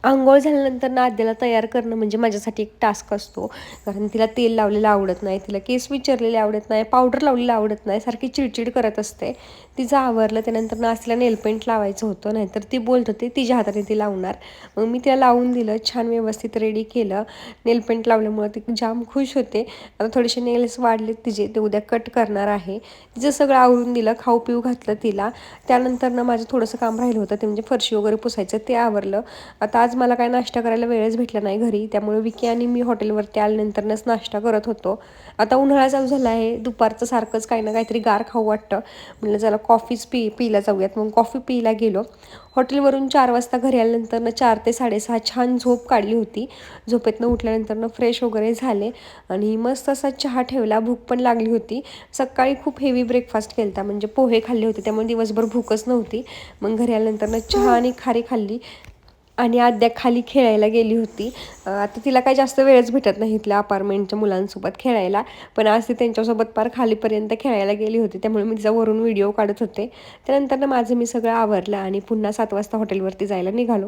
अंघोळ झाल्यानंतर ना आद्याला तयार करणं म्हणजे माझ्यासाठी एक टास्क असतो. कारण तिला तेल लावलेलं आवडत नाही, तिला केस विंचरलेले आवडत नाही, पावडर लावलेलं आवडत नाही, सारखी चिडचिड करत असते. तिचं आवरलं त्यानंतर ना आज तिला नेलपेंट लावायचं होतं, नाहीतर ती बोलत होती तिच्या हाताने ती लावणार. मग मी तिला लावून दिलं, छान व्यवस्थित रेडी केलं. नेलपेंट लावल्यामुळं ती जाम खुश होते. आता थोडेसे नेल्स वाढलेत तिचे, ते उद्या कट करणार आहे. तिचं सगळं आवरून दिलं, खाऊ पिऊ घातलं तिला. त्यानंतर ना माझं थोडंसं काम राहिलं होतं, ते म्हणजे फरशी वगैरे पुसायचं, ते आवरलं. आता आज मला काय नाश्ता करायला वेळच भेटला नाही घरी, त्यामुळे विकी आणि मी हॉटेलवरती आल्यानंतरच नाश्ता करत होतो. आता उन्हाळा चालू झाला आहे, दुपारचं सारखंच काही ना काहीतरी गार खाऊ वाटतं. म्हटलं चला कॉफीच पिला जाऊयात, मग कॉफी पिला गेलो. हॉटेलवरून 4 वाजता घरी आल्यानंतर 4 ते 6:30 छान झोप काढली होती. झोपेतनं उठल्यानंतर फ्रेश वगैरे झाले आणि मस्त असा चहा ठेवला. भूक पण लागली होती. सकाळी खूप हेवी ब्रेकफास्ट केला होता, म्हणजे पोहे खाल्ले होते, त्यामुळे दिवसभर भूकच नव्हती. मग घरी आल्यानंतर चहा आणि खारी खाल्ली आणि आद्या खाली खेळायला गेली होती. आता तिला काही जास्त वेळच भेटत नाही इथल्या अपार्टमेंटच्या मुलांसोबत खेळायला, पण आज ती त्यांच्यासोबत पार खालीपर्यंत खेळायला गेली होती, त्यामुळे मी तिचा वरून व्हिडिओ काढत होते. त्यानंतर माझं मी सगळं आवरलं आणि पुन्हा 7 वाजता हॉटेलवरती जायला निघालो.